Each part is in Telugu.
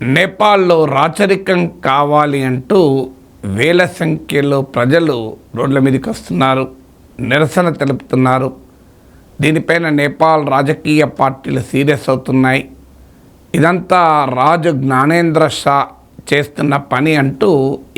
నేపాల్లో రాచరికం కావాలి అంటూ వేల సంఖ్యలో ప్రజలు రోడ్ల మీదకి వస్తున్నారు, నిరసన తెలుపుతున్నారు. దీనిపైన నేపాల్ రాజకీయ పార్టీలు సీరియస్ అవుతున్నాయి. ఇదంతా రాజు జ్ఞానేంద్ర షా చేస్తున్న పని అంటూ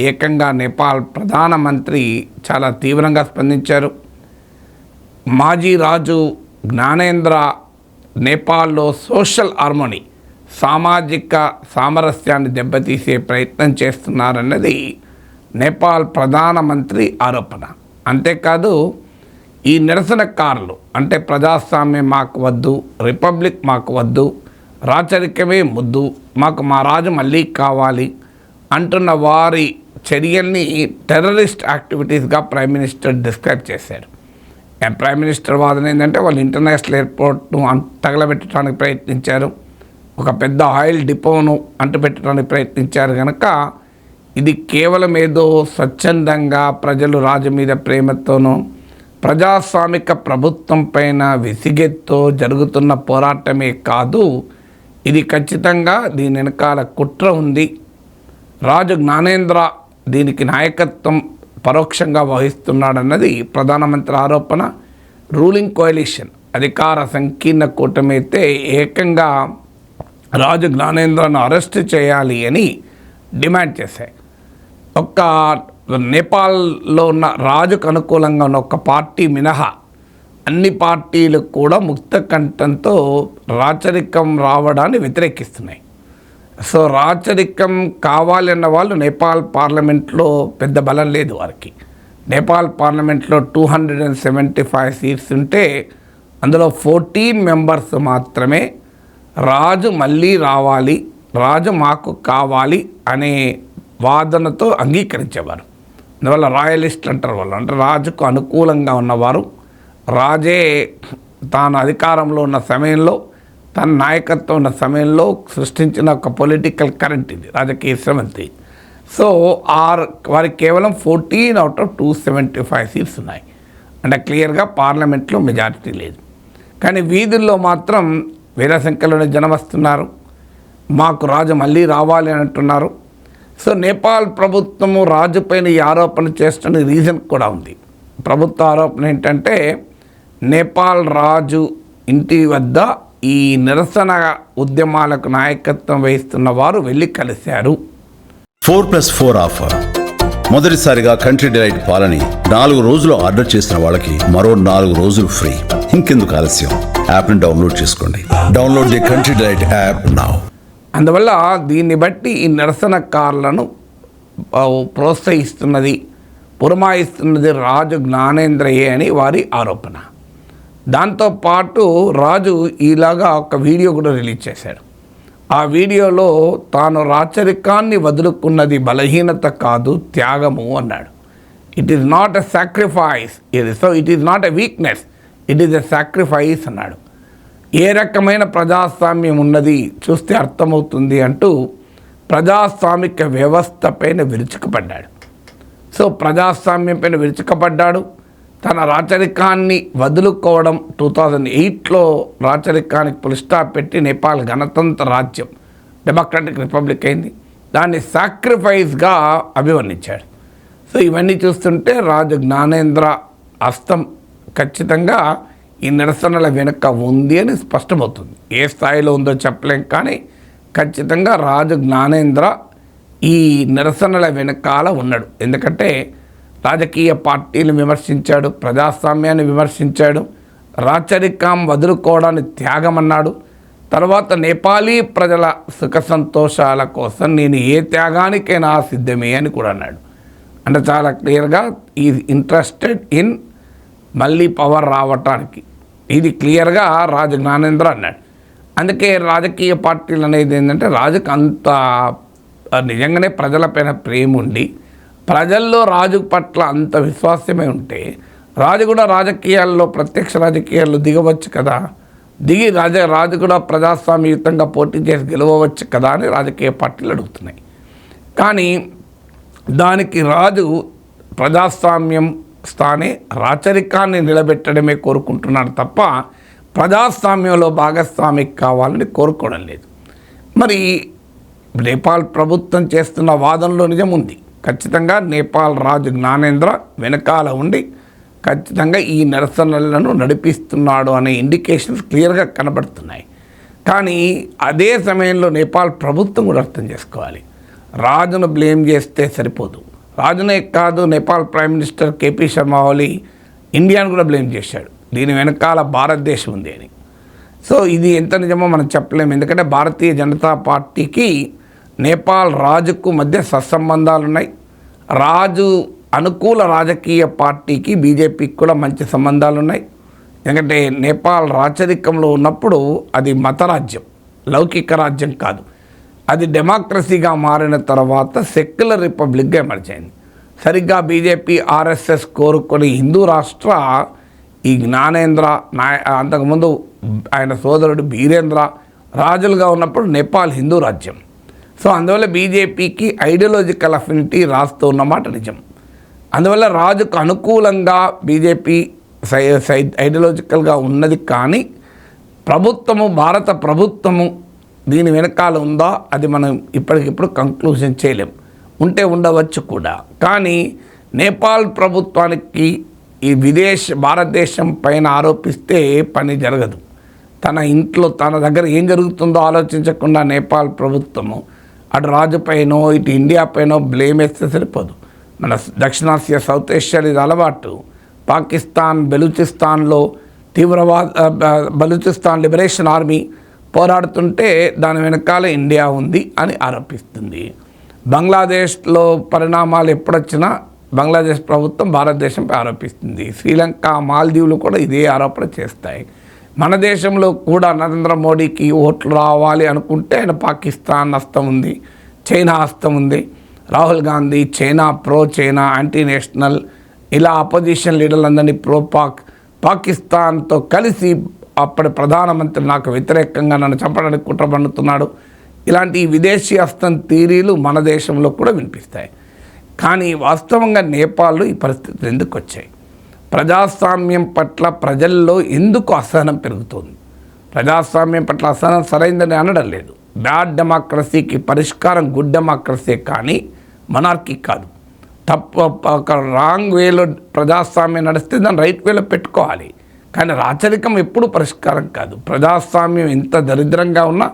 ఏకంగా నేపాల్ ప్రధానమంత్రి చాలా తీవ్రంగా స్పందించారు. మాజీ రాజు జ్ఞానేంద్ర నేపాల్లో సోషల్ హార్మోనీ, సామాజిక సామరస్యాన్ని దెబ్బతీసే ప్రయత్నం చేస్తున్నారన్నది నేపాల్ ప్రధానమంత్రి ఆరోపణ. అంతేకాదు, ఈ నిరసనకారులు అంటే ప్రజాస్వామ్యం మాకు వద్దు, రిపబ్లిక్ మాకు వద్దు, రాచరికమే ముద్దు, మాకు మా రాజు మళ్ళీ కావాలి అంటున్న వారి చర్యల్ని టెర్రరిస్ట్ యాక్టివిటీస్గా ప్రైమ్ మినిస్టర్ డిస్క్రైబ్ చేశారు. ప్రైమ్ మినిస్టర్ వాదన ఏంటంటే వాళ్ళు ఇంటర్నేషనల్ ఎయిర్పోర్ట్ను తగలబెట్టడానికి ప్రయత్నించారు, ఒక పెద్ద ఆయిల్ డిపోను అంటుపెట్టడానికి ప్రయత్నించారు. కనుక ఇది కేవలం ఏదో స్వచ్ఛందంగా ప్రజలు రాజు మీద ప్రేమతోనూ ప్రజాస్వామిక ప్రభుత్వం పైన విసిగెత్తో జరుగుతున్న పోరాటమే కాదు, ఇది ఖచ్చితంగా దీని వెనకాల కుట్ర ఉంది. రాజు జ్ఞానేంద్ర దీనికి నాయకత్వం పరోక్షంగా వహిస్తున్నాడన్నది ప్రధానమంత్రి ఆరోపణ. రూలింగ్ కోalition అధికార సంకీర్ణ కూటమి అయితే ఏకంగా రాజు జ్ఞానేంద్రను అరెస్ట్ చేయాలి అని డిమాండ్ చేశాయి. ఒక్క నేపాల్లో ఉన్న రాజుకు అనుకూలంగా ఉన్న ఒక్క పార్టీ మినహా అన్ని పార్టీలు కూడా ముక్త కంఠంతో రాచరికం రావడాన్ని వ్యతిరేకిస్తున్నాయి. సో రాచరికం కావాలన్న వాళ్ళు నేపాల్ పార్లమెంట్లో పెద్ద బలం లేదు వారికి. నేపాల్ పార్లమెంట్లో 275 సీట్స్ ఉంటే అందులో 14 మెంబర్స్ మాత్రమే రాజు మళ్ళీ రావాలి, రాజు మాకు కావాలి అనే వాదనతో అంగీకరించేవారు. అందువల్ల రాయలిస్ట్ అంటారు వాళ్ళు, అంటే రాజుకు అనుకూలంగా ఉన్నవారు, రాజే తాను అధికారంలో ఉన్న సమయంలో, తన నాయకత్వం ఉన్న సమయంలో సృష్టించిన ఒక పొలిటికల్ కరెంట్ ఇది, రాజకీయ స్రవంతి. సో వారికి కేవలం 14 out of 275 సీట్స్ ఉన్నాయి. అంటే క్లియర్గా పార్లమెంట్లో మెజారిటీ లేదు. కానీ వీధుల్లో మాత్రం వేల సంఖ్యలోనే జనం వస్తున్నారు, మాకు రాజు మళ్ళీ రావాలి అని అంటున్నారు. సో నేపాల్ ప్రభుత్వము రాజుపైన ఈ ఆరోపణ చేస్తున్న రీజన్ కూడా ఉంది. ప్రభుత్వ ఆరోపణ ఏంటంటే నేపాల్ రాజు ఇంటి వద్ద ఈ నిరసన ఉద్యమాలకు నాయకత్వం వహిస్తున్న వారు వెళ్ళి కలిశారు. 4+4 ఆఫర్. మొదటిసారిగా కంట్రీ డిలైట్ పాలని 4 రోజులు ఆర్డర్ చేసిన వాళ్ళకి మరో 4 రోజులు ఫ్రీ. ఇంకెందుకు ఆలస్యం, యాప్ని డౌన్లోడ్ చేసుకోండి. Download the country delight app now. అందువల్ల దీన్ని బట్టి ఈ నిరసనకారులను ప్రోత్సహిస్తున్నది, పురమాయిస్తున్నది రాజు జ్ఞానేంద్రయే అని వారి ఆరోపణ. దాంతోపాటు రాజు ఇలాగా ఒక వీడియో కూడా రిలీజ్ చేశాడు. ఆ వీడియోలో తాను రాచరికాన్ని వదులుకున్నది బలహీనత కాదు, త్యాగము అన్నాడు. It is not a sacrifice, so it is not a weakness, it is a sacrifice అన్నాడు. ఏ రకమైన ప్రజాస్వామ్యం ఉన్నది చూస్తే అర్థమవుతుంది అంటూ ప్రజాస్వామిక వ్యవస్థ పైన విరుచుకుపడ్డాడు. సో ప్రజాస్వామ్యం పైన విరుచుకుపడ్డాడు. తన రాచరికాన్ని వదులుకోవడం, 2008లో రాచరికానికి పులి స్టాప్ పెట్టి నేపాల్ గణతంత్ర రాజ్యం, డెమోక్రటిక్ రిపబ్లిక్ అయింది. దాన్ని సాక్రిఫైస్గా అభివర్ణించాడు. సో ఇవన్నీ చూస్తుంటే రాజు జ్ఞానేంద్ర హస్తం ఖచ్చితంగా ఈ నిరసనల వెనుక ఉంది అని స్పష్టమవుతుంది. ఏ స్థాయిలో ఉందో చెప్పలేం, కానీ ఖచ్చితంగా రాజు జ్ఞానేంద్ర ఈ నిరసనల వెనకాల ఉన్నాడు. ఎందుకంటే రాజకీయ పార్టీలు విమర్శించాడు, ప్రజాస్వామ్యాన్ని విమర్శించాడు, రాచరికం వదులుకోవడాన్ని త్యాగమన్నాడు. తర్వాత నేపాలీ ప్రజల సుఖ సంతోషాల కోసం నేను ఏ త్యాగానికైనా సిద్ధమే అని కూడా అన్నాడు. అంటే చాలా క్లియర్గా ఈజ్ ఇంట్రెస్టెడ్ ఇన్ మళ్ళీ పవర్ రావటానికి. ఇది క్లియర్గా రాజు జ్ఞానేంద్ర అన్నాడు. అందుకే రాజకీయ పార్టీలు అనేది ఏంటంటే రాజుకు అంత నిజంగానే ప్రజలపైన ప్రేమ ఉండి ప్రజల్లో రాజు పట్ల అంత విశ్వాసమే ఉంటే రాజు కూడా రాజకీయాల్లో, ప్రత్యక్ష రాజకీయాల్లో దిగవచ్చు కదా, దిగి రాజు కూడా ప్రజాస్వామ్యయుతంగా పోటీ చేసి గెలవచ్చు కదా అని రాజకీయ పార్టీలు అడుగుతున్నాయి. కానీ దానికి రాజు ప్రజాస్వామ్యం స్థానే రాచరికాన్ని నిలబెట్టడమే కోరుకుంటున్నాడు తప్ప ప్రజాస్వామ్యంలో భాగస్వామి కావాలని కోరుకోవడం లేదు. మరి నేపాల్ ప్రభుత్వం చేస్తున్న వాదనలో నిజం ఉంది. ఖచ్చితంగా నేపాల్ రాజు జ్ఞానేంద్ర వెనకాల ఉండి ఖచ్చితంగా ఈ నిరసనలను నడిపిస్తున్నాడు అనే ఇండికేషన్స్ క్లియర్గా కనబడుతున్నాయి. కానీ అదే సమయంలో నేపాల్ ప్రభుత్వం కూడా అర్థం చేసుకోవాలి. రాజును బ్లేమ్ చేస్తే సరిపోదు. రాజునే కాదు, నేపాల్ ప్రైమ్ మినిస్టర్ కేపీ శర్మ ఓలీ ఇండియాను కూడా బ్లేమ్ చేశాడు, దీని వెనకాల భారతదేశం ఉంది అని. సో ఇది ఎంత నిజమో మనం చెప్పలేము. ఎందుకంటే భారతీయ జనతా పార్టీకి నేపాల్ రాజుకు మధ్య సత్సంబంధాలు ఉన్నాయి. రాజు అనుకూల రాజకీయ పార్టీకి బీజేపీకి కూడా మంచి సంబంధాలు ఉన్నాయి. ఎందుకంటే నేపాల్ రాచరికంలో ఉన్నప్పుడు అది మతరాజ్యం, లౌకిక రాజ్యం కాదు. అది డెమోక్రసీగా మారిన తర్వాత సెక్యులర్ రిపబ్లిక్గా ఎమర్జైంది. సరిగ్గా బీజేపీ ఆర్ఎస్ఎస్ కోరుకొని హిందూ రాష్ట్ర ఈ జ్ఞానేంద్ర అంతకుముందు ఆయన సోదరుడు బీరేంద్ర రాజులుగా ఉన్నప్పుడు నేపాల్ హిందూ రాజ్యం. సో అందువల్ల బీజేపీకి ఐడియాలజికల్ అఫినిటీ రాస్తూ ఉన్నమాట నిజం. అందువల్ల రాజుకు అనుకూలంగా బీజేపీ ఐడియాలజికల్గా ఉన్నది. కానీ ప్రభుత్వము, భారత ప్రభుత్వము దీని వెనకాల ఉందా అది మనం ఇప్పటికిప్పుడు కంక్లూజన్ చేయలేం. ఉంటే ఉండవచ్చు కూడా. కానీ నేపాల్ ప్రభుత్వానికి ఈ భారతదేశం పైన ఆరోపిస్తే పని జరగదు. తన ఇంట్లో తన దగ్గర ఏం జరుగుతుందో ఆలోచించకుండా నేపాల్ ప్రభుత్వము అటు రాజుపైనో ఇటు ఇండియా పైనో బ్లేమ్ వేస్తే సరిపోదు. మన దక్షిణాసియా, సౌత్ ఏషియాలో ఇది అలవాటు. పాకిస్తాన్ బెలూచిస్తాన్లో బలూచిస్తాన్ లిబరేషన్ ఆర్మీ పోరాడుతుంటే దాని వెనకాల ఇండియా ఉంది అని ఆరోపిస్తుంది. బంగ్లాదేశ్లో పరిణామాలు ఎప్పుడొచ్చినా బంగ్లాదేశ్ ప్రభుత్వం భారతదేశంపై ఆరోపిస్తుంది. శ్రీలంక, మాల్దీవులు కూడా ఇదే ఆరోపణ చేస్తాయి. మన దేశంలో కూడా నరేంద్ర మోడీకి ఓట్లు రావాలి అనుకుంటే ఆయన పాకిస్తాన్ హస్తం ఉంది, చైనా హస్తం ఉంది. Rahul Gandhi China, pro China, anti national, ఇలా అపోజిషన్ లీడర్లందరినీ పాకిస్తాన్తో కలిసి అప్పటి ప్రధానమంత్రి నాకు వ్యతిరేకంగా నన్ను చంపడానికి కుట్ర పన్నుతున్నాడు. ఇలాంటి విదేశీ హస్తం థియరీలు మన దేశంలో కూడా వినిపిస్తాయి. కానీ వాస్తవంగా నేపాల్లో ఈ పరిస్థితులు ఎందుకు వచ్చాయి? ప్రజాస్వామ్యం పట్ల ప్రజల్లో ఎందుకు అసహనం పెరుగుతుంది? ప్రజాస్వామ్యం పట్ల అసహనం సరైందని అనడం లేదు. బ్యాడ్ డెమోక్రసీకి పరిష్కారం గుడ్ డెమోక్రసీ కానీ మొనార్కీ కాదు. ఒక రాంగ్ వేలో ప్రజాస్వామ్యం నడిస్తే దాన్ని రైట్ వేలో పెట్టుకోవాలి. కానీ రాచరికం ఎప్పుడు పరిష్కారం కాదు. ప్రజాస్వామ్యం ఎంత దరిద్రంగా ఉన్నా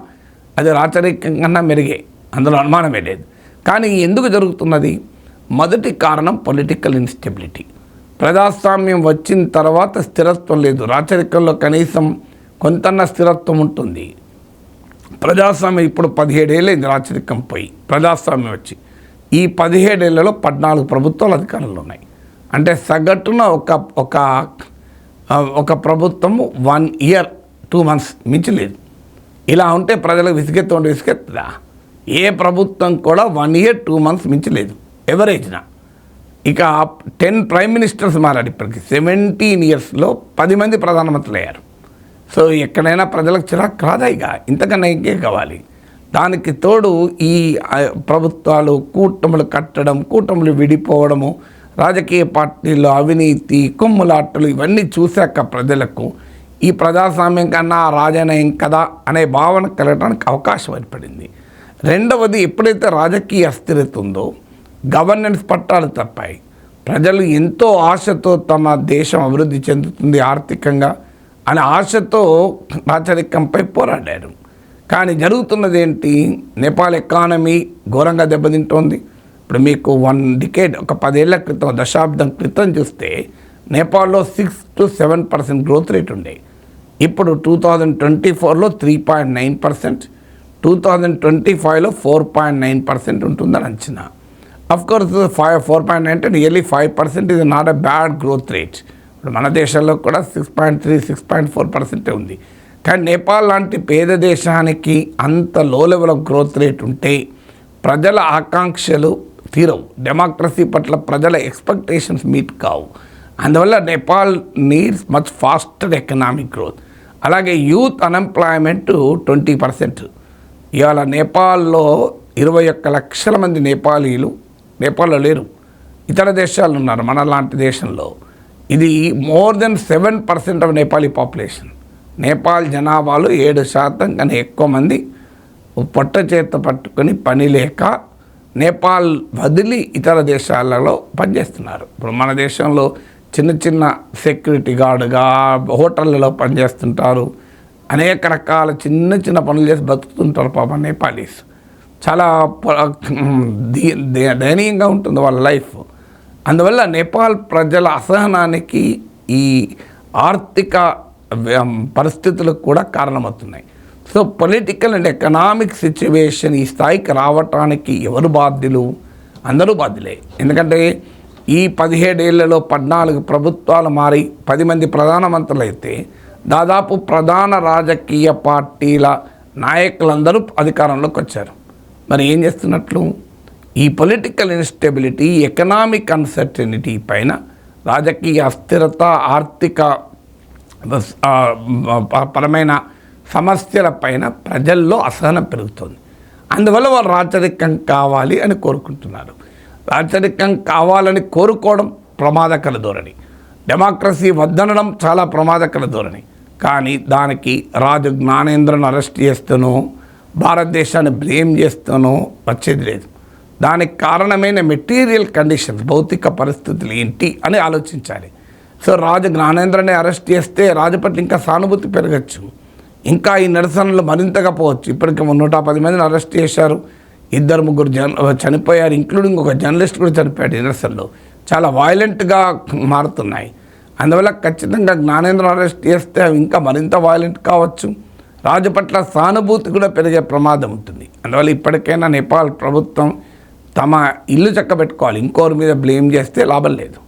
అది రాచరికం కన్నా మెరుగే, అందులో అనుమానమే లేదు. కానీ ఎందుకు జరుగుతున్నది? మొదటి కారణం పొలిటికల్ ఇన్స్టెబిలిటీ. ప్రజాస్వామ్యం వచ్చిన తర్వాత స్థిరత్వం లేదు. రాచరికంలో కనీసం కొంతన్న స్థిరత్వం ఉంటుంది. ప్రజాస్వామ్యం ఇప్పుడు 17 ఏళ్ళైంది రాచరికం పోయి ప్రజాస్వామ్యం వచ్చి. ఈ 17 ఏళ్లలో 14 ప్రభుత్వాలు అధికారంలో ఉన్నాయి. అంటే సగటున ఒక ప్రభుత్వము 1 year 2 months మించలేదు. ఇలా ఉంటే ప్రజలకు విసుగెత్తుదా? ఏ ప్రభుత్వం కూడా 1 year 2 months మించలేదు ఎవరేజ్నా. ఇక 10 ప్రైమ్ మినిస్టర్స్ మారాడు. ఇప్పటికి 17 yearsలో 10 మంది ప్రధానమంత్రులు అయ్యారు. సో ఎక్కడైనా ప్రజలకు చిరాకు రాదా? ఇక ఇంతకన్నా ఇంకే కావాలి. దానికి తోడు ఈ ప్రభుత్వాలు కూటములు కట్టడం, కూటములు విడిపోవడము, రాజకీయ పార్టీల్లో అవినీతి, కుమ్ములాటలు ఇవన్నీ చూశాక ప్రజలకు ఈ ప్రజాస్వామ్యం కన్నా రాజనయం కదా అనే భావన కలగడానికి అవకాశం ఏర్పడింది. రెండవది, ఎప్పుడైతే రాజకీయ అస్థిరత ఉందో గవర్నెన్స్ పట్టాలు తప్పాయి. ప్రజలు ఎంతో ఆశతో తమ దేశం అభివృద్ధి చెందుతుంది ఆర్థికంగా అనే ఆశతో రాచరికంపై పోరాడారు. కానీ జరుగుతున్నది ఏంటి? నేపాల్ ఎకానమీ ఘోరంగా దెబ్బతింటోంది. ఇప్పుడు మీకు 1 decade, ఒక 10 ఏళ్ల క్రితం, దశాబ్దం క్రితం చూస్తే నేపాల్లో 6 to 7% గ్రోత్ రేట్ ఉండే. ఇప్పుడు 2024లో 3.9%, 2025లో 4.9% ఉంటుందని అంచనా. అఫ్కోర్స్ 4.9 అంటే నియర్లీ 5% ఇది not a bad growth rate. ఇప్పుడు మన దేశంలో కూడా 6.3, 6.4% ఉంది. కానీ నేపాల్ లాంటి పేద దేశానికి అంత లో లెవెల్ ఆఫ్ గ్రోత్ రేట్ ఉంటే ప్రజల ఆకాంక్షలు తీరవు. డెమోక్రసీ పట్ల ప్రజల ఎక్స్పెక్టేషన్స్ మీట్ కావు. అందువల్ల Nepal needs much faster economic growth. అలాగే యూత్ అన్ఎంప్లాయ్మెంట్ 20%. ఇవాళ నేపాల్లో 21 లక్షల మంది నేపాలీలు నేపాల్లో లేరు, ఇతర దేశాలు ఉన్నారు. మన లాంటి దేశంలో ఇది more than 7% of Nepali population. Nepal జనాభాలో 7% కన్నా ఎక్కువ మంది పొట్ట చేత పట్టుకొని పని లేక నేపాల్ వదిలి ఇతర దేశాలలో పనిచేస్తున్నారు. ఇప్పుడు మన దేశంలో చిన్న చిన్న సెక్యూరిటీ గార్డుగా హోటళ్ళలో పనిచేస్తుంటారు, అనేక రకాల చిన్న చిన్న పనులు చేసి బతుకుతుంటారు పాపం నేపాలీస్. చాలా దయనీయంగా ఉంటుంది వాళ్ళ లైఫ్. అందువల్ల నేపాల్ ప్రజల అసహనానికి ఈ ఆర్థిక పరిస్థితులకు కూడా కారణమవుతున్నాయి. So political and economic situation ఈ స్థాయికి రావటానికి ఎవరు బాధ్యులు? అందరూ బాధ్యులే. ఎందుకంటే ఈ 17 ఏళ్లలో 14 ప్రభుత్వాలు మారి 10 మంది ప్రధానమంత్రులు అయితే దాదాపు ప్రధాన రాజకీయ పార్టీల నాయకులందరూ అధికారంలోకి వచ్చారు. మరి ఏం చేస్తున్నట్లు? ఈ పొలిటికల్ ఇన్స్టెబిలిటీ, ఎకనామిక్ అన్సర్టనిటీ పైన, రాజకీయ అస్థిరత, ఆర్థిక పరమైన సమస్యల పైన ప్రజల్లో అసహనం పెరుగుతుంది. అందువల్ల వాళ్ళు రాచరికం కావాలి అని కోరుకుంటున్నారు. రాచరికం కావాలని కోరుకోవడం ప్రమాదకర ధోరణి. డెమోక్రసీ వద్దనడం చాలా ప్రమాదకర ధోరణి. కానీ దానికి రాజు జ్ఞానేంద్రను అరెస్ట్ చేస్తూనో, భారతదేశాన్ని బ్లేమ్ చేస్తూనో వచ్చేది లేదు. దానికి కారణమైన మెటీరియల్ కండిషన్స్, భౌతిక పరిస్థితులు ఏంటి అని ఆలోచించాలి. సో రాజు జ్ఞానేంద్రని అరెస్ట్ చేస్తే రాజు పట్ల ఇంకా సానుభూతి పెరగచ్చు, ఇంకా ఈ నిరసనలు మరింతగా పోవచ్చు. ఇప్పటికే 110 మందిని అరెస్ట్ చేశారు, 2-3 చనిపోయారు, ఇంక్లూడింగ్ ఒక జర్నలిస్ట్ కూడా చనిపోయాడు. నిరసనలు చాలా వైలెంట్గా మారుతున్నాయి. అందువల్ల ఖచ్చితంగా జ్ఞానేంద్ర అరెస్ట్ చేస్తే ఇంకా మరింత వైలెంట్ కావచ్చు. రాజు పట్ల సానుభూతి కూడా పెరిగే ప్రమాదం ఉంటుంది. అందువల్ల ఇప్పటికైనా నేపాల్ ప్రభుత్వం తమ ఇల్లు చక్కబెట్టుకోవాలి. ఇంకోరి మీద బ్లేమ్ చేస్తే లాభం లేదు.